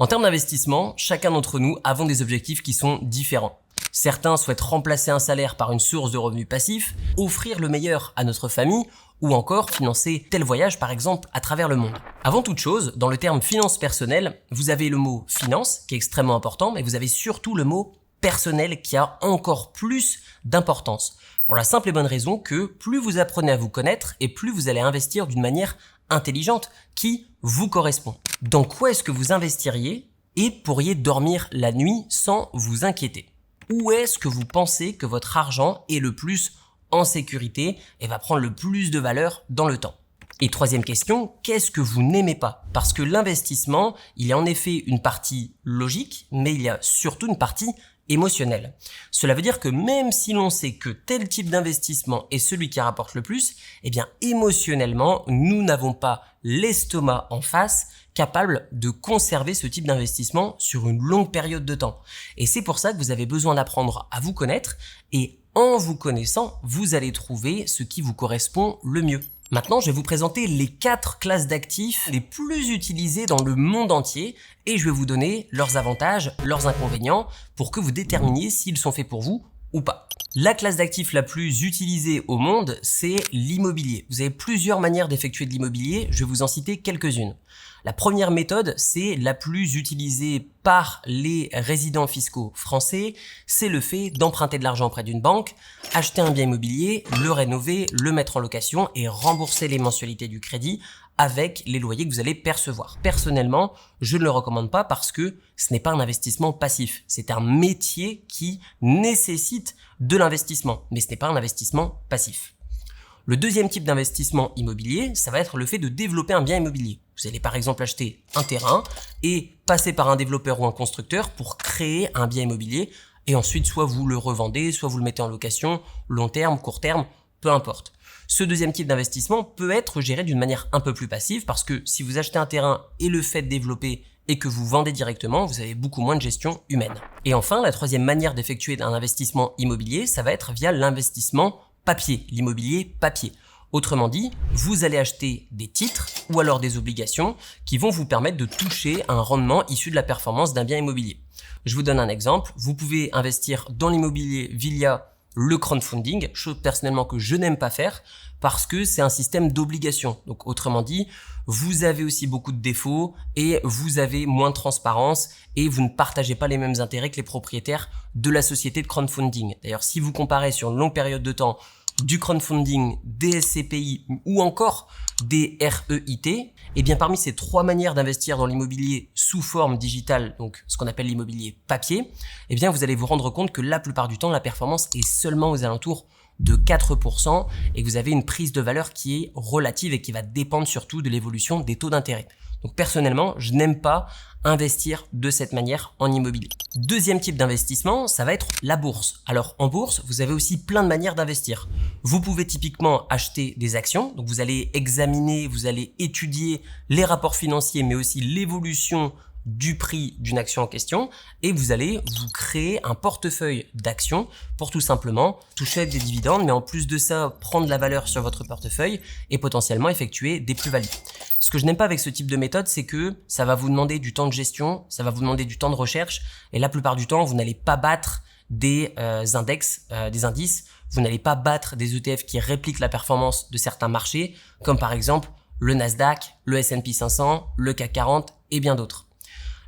En termes d'investissement, chacun d'entre nous avons des objectifs qui sont différents. Certains souhaitent remplacer un salaire par une source de revenus passifs, offrir le meilleur à notre famille ou encore financer tel voyage par exemple à travers le monde. Avant toute chose, dans le terme finance personnelle, vous avez le mot finance qui est extrêmement important, mais vous avez surtout le mot personnel qui a encore plus d'importance. Pour la simple et bonne raison que plus vous apprenez à vous connaître et plus vous allez investir d'une manière intelligente qui vous correspond. Dans quoi est-ce que vous investiriez et pourriez dormir la nuit sans vous inquiéter? Où est-ce que vous pensez que votre argent est le plus en sécurité et va prendre le plus de valeur dans le temps? Et troisième question, qu'est-ce que vous n'aimez pas? Parce que l'investissement, il y a en effet une partie logique, mais il y a surtout une partie émotionnelle. Cela veut dire que même si l'on sait que tel type d'investissement est celui qui rapporte le plus, eh bien émotionnellement, nous n'avons pas l'estomac en face capable de conserver ce type d'investissement sur une longue période de temps. Et c'est pour ça que vous avez besoin d'apprendre à vous connaître et en vous connaissant, vous allez trouver ce qui vous correspond le mieux. Maintenant, je vais vous présenter les 4 classes d'actifs les plus utilisées dans le monde entier et je vais vous donner leurs avantages, leurs inconvénients pour que vous déterminiez s'ils sont faits pour vous ou pas. La classe d'actifs la plus utilisée au monde, c'est l'immobilier. Vous avez plusieurs manières d'effectuer de l'immobilier, je vais vous en citer quelques-unes. La première méthode, c'est la plus utilisée par les résidents fiscaux français, c'est le fait d'emprunter de l'argent auprès d'une banque, acheter un bien immobilier, le rénover, le mettre en location et rembourser les mensualités du crédit avec les loyers que vous allez percevoir. Personnellement, je ne le recommande pas parce que ce n'est pas un investissement passif. C'est un métier qui nécessite de l'investissement, mais ce n'est pas un investissement passif. Le deuxième type d'investissement immobilier, ça va être le fait de développer un bien immobilier. Vous allez par exemple acheter un terrain et passer par un développeur ou un constructeur pour créer un bien immobilier et ensuite soit vous le revendez, soit vous le mettez en location, long terme, court terme, peu importe. Ce deuxième type d'investissement peut être géré d'une manière un peu plus passive parce que si vous achetez un terrain et le faites développer et que vous vendez directement, vous avez beaucoup moins de gestion humaine. Et enfin, la troisième manière d'effectuer un investissement immobilier, ça va être via l'investissement papier, l'immobilier papier. Autrement dit, vous allez acheter des titres ou alors des obligations qui vont vous permettre de toucher un rendement issu de la performance d'un bien immobilier. Je vous donne un exemple, vous pouvez investir dans l'immobilier via le crowdfunding, chose personnellement que je n'aime pas faire parce que c'est un système d'obligation. Donc autrement dit, vous avez aussi beaucoup de défauts et vous avez moins de transparence et vous ne partagez pas les mêmes intérêts que les propriétaires de la société de crowdfunding. D'ailleurs, si vous comparez sur une longue période de temps du crowdfunding, des SCPI ou encore des REIT, et bien parmi ces 3 manières d'investir dans l'immobilier sous forme digitale, donc ce qu'on appelle l'immobilier papier, et bien vous allez vous rendre compte que la plupart du temps, la performance est seulement aux alentours de 4% et que vous avez une prise de valeur qui est relative et qui va dépendre surtout de l'évolution des taux d'intérêt. Donc personnellement, je n'aime pas investir de cette manière en immobilier. Deuxième type d'investissement, ça va être la bourse. Alors en bourse, vous avez aussi plein de manières d'investir. Vous pouvez typiquement acheter des actions, donc vous allez examiner, vous allez étudier les rapports financiers mais aussi l'évolution du prix d'une action en question et vous allez vous créer un portefeuille d'actions pour tout simplement toucher des dividendes mais en plus de ça prendre la valeur sur votre portefeuille et potentiellement effectuer des plus-values. Ce que je n'aime pas avec ce type de méthode, c'est que ça va vous demander du temps de gestion, ça va vous demander du temps de recherche et la plupart du temps vous n'allez pas battre des indices, vous n'allez pas battre des ETF qui répliquent la performance de certains marchés comme par exemple le Nasdaq, le S&P 500, le CAC 40 et bien d'autres.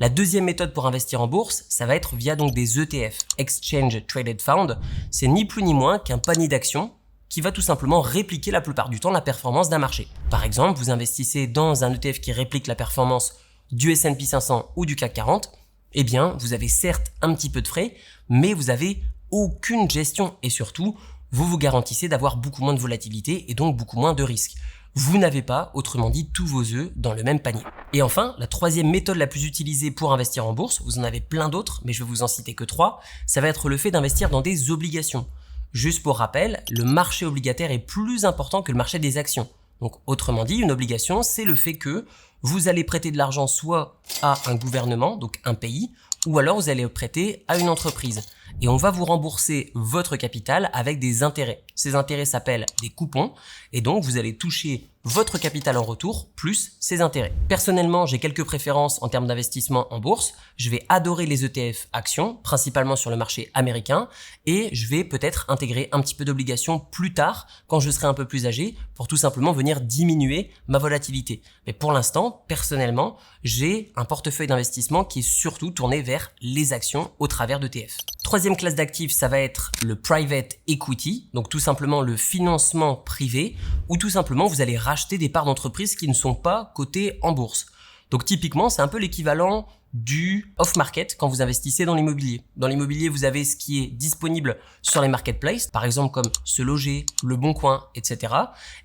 La deuxième méthode pour investir en bourse, ça va être via donc des ETF, Exchange Traded Fund. C'est ni plus ni moins qu'un panier d'actions qui va tout simplement répliquer la plupart du temps la performance d'un marché. Par exemple, vous investissez dans un ETF qui réplique la performance du S&P 500 ou du CAC 40, eh bien, vous avez certes un petit peu de frais, mais vous avez aucune gestion et surtout, vous vous garantissez d'avoir beaucoup moins de volatilité et donc beaucoup moins de risques. Vous n'avez pas, autrement dit, tous vos œufs dans le même panier. Et enfin, la troisième méthode la plus utilisée pour investir en bourse, vous en avez plein d'autres, mais je vais vous en citer que 3, ça va être le fait d'investir dans des obligations. Juste pour rappel, le marché obligataire est plus important que le marché des actions. Donc, autrement dit, une obligation, c'est le fait que vous allez prêter de l'argent soit à un gouvernement, donc un pays, ou alors vous allez le prêter à une entreprise. Et on va vous rembourser votre capital avec des intérêts. Ces intérêts s'appellent des coupons et donc vous allez toucher votre capital en retour plus ses intérêts. Personnellement, j'ai quelques préférences en termes d'investissement en bourse. Je vais adorer les ETF actions, principalement sur le marché américain, et je vais peut-être intégrer un petit peu d'obligations plus tard quand je serai un peu plus âgé pour tout simplement venir diminuer ma volatilité. Mais pour l'instant, personnellement, j'ai un portefeuille d'investissement qui est surtout tourné vers les actions au travers d'ETF. Troisième classe d'actifs, ça va être le private equity, donc tout simplement le financement privé, où tout simplement vous allez racheter des parts d'entreprises qui ne sont pas cotées en bourse. Donc typiquement, c'est un peu l'équivalent du off-market quand vous investissez dans l'immobilier. Dans l'immobilier, vous avez ce qui est disponible sur les marketplaces, par exemple comme Se Loger, Le Bon Coin, etc.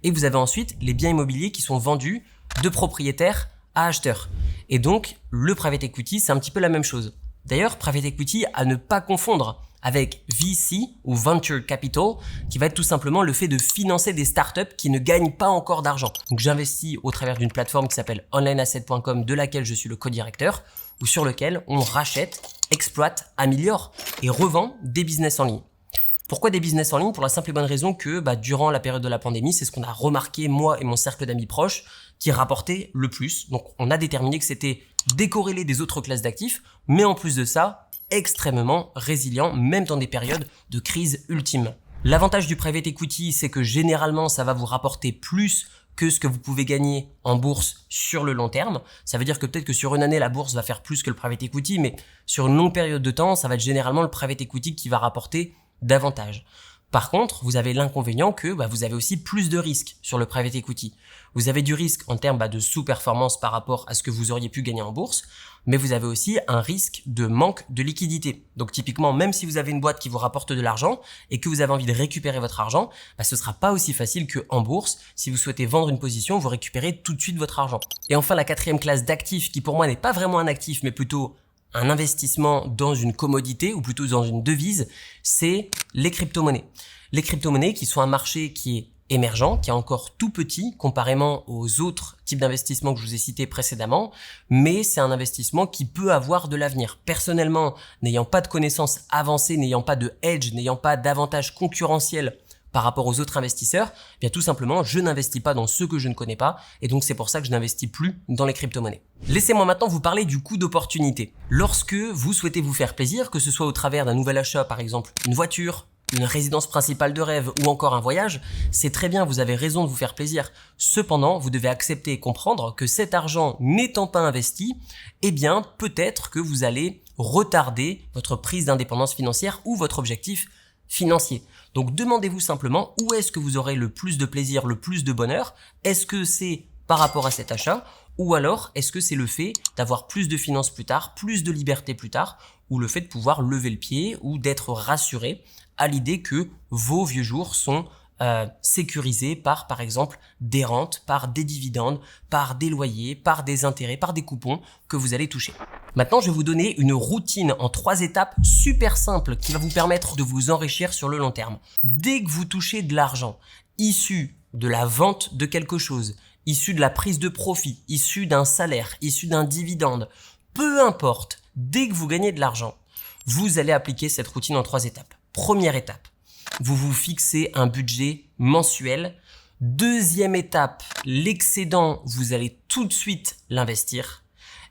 Et vous avez ensuite les biens immobiliers qui sont vendus de propriétaires à acheteurs. Et donc, le private equity, c'est un petit peu la même chose. D'ailleurs, private equity à ne pas confondre avec VC ou Venture Capital, qui va être tout simplement le fait de financer des startups qui ne gagnent pas encore d'argent. Donc j'investis au travers d'une plateforme qui s'appelle onlineasset.com, de laquelle je suis le co-directeur, ou sur lequel on rachète, exploite, améliore et revend des business en ligne. Pourquoi des business en ligne? Pour la simple et bonne raison que durant la période de la pandémie, c'est ce qu'on a remarqué, moi et mon cercle d'amis proches, qui rapportait le plus. Donc on a déterminé que c'était décorrélé des autres classes d'actifs, mais en plus de ça, extrêmement résilient, même dans des périodes de crise ultime. L'avantage du private equity, c'est que généralement, ça va vous rapporter plus que ce que vous pouvez gagner en bourse sur le long terme. Ça veut dire que peut-être que sur une année, la bourse va faire plus que le private equity, mais sur une longue période de temps, ça va être généralement le private equity qui va rapporter davantage. Par contre, vous avez l'inconvénient que vous avez aussi plus de risques sur le private equity. Vous avez du risque en termes de sous-performance par rapport à ce que vous auriez pu gagner en bourse, mais vous avez aussi un risque de manque de liquidité. Donc typiquement, même si vous avez une boîte qui vous rapporte de l'argent et que vous avez envie de récupérer votre argent, ce sera pas aussi facile qu'en bourse. Si vous souhaitez vendre une position, vous récupérez tout de suite votre argent. Et enfin, la quatrième classe d'actifs, qui pour moi n'est pas vraiment un actif, mais plutôt un investissement dans une commodité ou plutôt dans une devise, c'est les crypto-monnaies. Les crypto-monnaies qui sont un marché qui est émergent, qui est encore tout petit comparément aux autres types d'investissements que je vous ai cités précédemment, mais c'est un investissement qui peut avoir de l'avenir. Personnellement, n'ayant pas de connaissances avancées, n'ayant pas de hedge, n'ayant pas d'avantage concurrentiel par rapport aux autres investisseurs, bien tout simplement, je n'investis pas dans ce que je ne connais pas et donc c'est pour ça que je n'investis plus dans les crypto-monnaies. Laissez-moi maintenant vous parler du coût d'opportunité. Lorsque vous souhaitez vous faire plaisir, que ce soit au travers d'un nouvel achat, par exemple une voiture, une résidence principale de rêve ou encore un voyage, c'est très bien, vous avez raison de vous faire plaisir. Cependant, vous devez accepter et comprendre que cet argent n'étant pas investi, peut-être que vous allez retarder votre prise d'indépendance financière ou votre objectif financier. Donc demandez-vous simplement où est-ce que vous aurez le plus de plaisir, le plus de bonheur. Est-ce que c'est par rapport à cet achat ou alors est-ce que c'est le fait d'avoir plus de finances plus tard, plus de liberté plus tard ou le fait de pouvoir lever le pied ou d'être rassuré à l'idée que vos vieux jours sont sécurisés par exemple, des rentes, par des dividendes, par des loyers, par des intérêts, par des coupons que vous allez toucher. Maintenant, je vais vous donner une routine en 3 étapes super simples qui va vous permettre de vous enrichir sur le long terme. Dès que vous touchez de l'argent issu de la vente de quelque chose, issu de la prise de profit, issu d'un salaire, issu d'un dividende, peu importe, dès que vous gagnez de l'argent, vous allez appliquer cette routine en 3 étapes. Première étape, vous vous fixez un budget mensuel. Deuxième étape, l'excédent, vous allez tout de suite l'investir.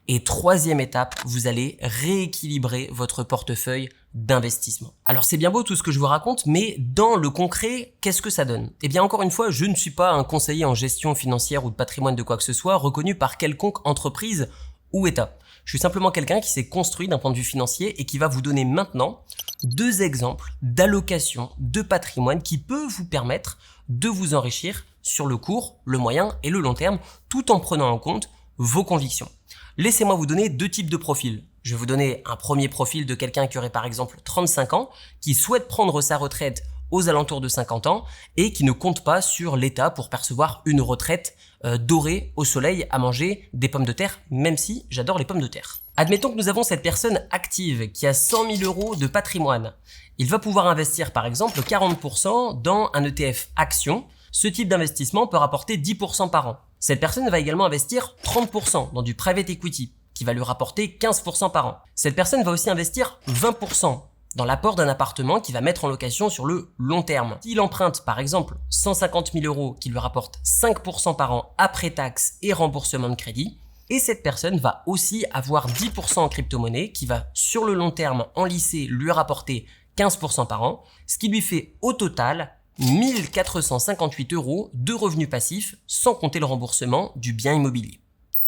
Et troisième étape, vous allez rééquilibrer votre portefeuille d'investissement. Alors c'est bien beau tout ce que je vous raconte, mais dans le concret, qu'est-ce que ça donne? Encore une fois, je ne suis pas un conseiller en gestion financière ou de patrimoine de quoi que ce soit, reconnu par quelconque entreprise ou État. Je suis simplement quelqu'un qui s'est construit d'un point de vue financier et qui va vous donner maintenant 2 exemples d'allocation de patrimoine qui peut vous permettre de vous enrichir sur le court, le moyen et le long terme, tout en prenant en compte vos convictions. Laissez-moi vous donner 2 types de profils. Je vais vous donner un premier profil de quelqu'un qui aurait par exemple 35 ans, qui souhaite prendre sa retraite aux alentours de 50 ans et qui ne compte pas sur l'État pour percevoir une retraite dorée au soleil à manger des pommes de terre, même si j'adore les pommes de terre. Admettons que nous avons cette personne active qui a 100 000 € de patrimoine. Il va pouvoir investir par exemple 40% dans un ETF action. Ce type d'investissement peut rapporter 10% par an. Cette personne va également investir 30% dans du private equity qui va lui rapporter 15% par an. Cette personne va aussi investir 20% dans l'apport d'un appartement qu'il va mettre en location sur le long terme. S'il emprunte par exemple 150 000 euros qui lui rapporte 5% par an après taxes et remboursement de crédit, et cette personne va aussi avoir 10% en crypto-monnaie qui va sur le long terme en lycée lui rapporter 15% par an, ce qui lui fait au total 1458 euros de revenus passifs sans compter le remboursement du bien immobilier.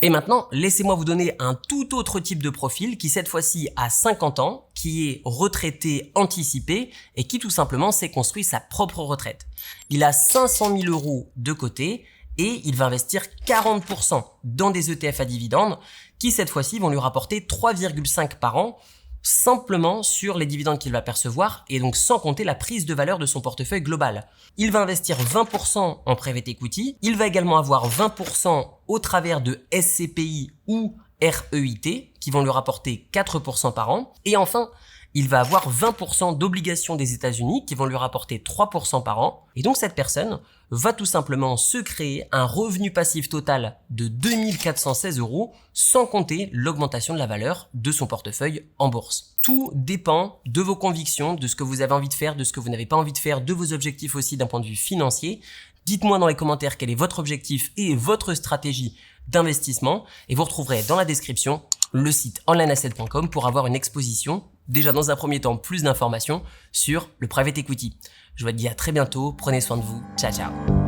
Et maintenant, laissez-moi vous donner un tout autre type de profil qui cette fois-ci a 50 ans, qui est retraité anticipé et qui tout simplement s'est construit sa propre retraite. Il a 500 000 euros de côté et il va investir 40% dans des ETF à dividendes qui cette fois-ci vont lui rapporter 3,5 par an simplement sur les dividendes qu'il va percevoir et donc sans compter la prise de valeur de son portefeuille global. Il va investir 20% en private equity, il va également avoir 20% au travers de SCPI ou REIT qui vont lui rapporter 4% par an et enfin il va avoir 20% d'obligations des États-Unis qui vont lui rapporter 3% par an. Et donc cette personne va tout simplement se créer un revenu passif total de 2416 euros sans compter l'augmentation de la valeur de son portefeuille en bourse. Tout dépend de vos convictions, de ce que vous avez envie de faire, de ce que vous n'avez pas envie de faire, de vos objectifs aussi d'un point de vue financier. Dites-moi dans les commentaires quel est votre objectif et votre stratégie d'investissement et vous retrouverez dans la description le site onlineasset.com pour avoir une exposition, déjà dans un premier temps plus d'informations sur le private equity. Je vous dis à très bientôt, prenez soin de vous, ciao ciao.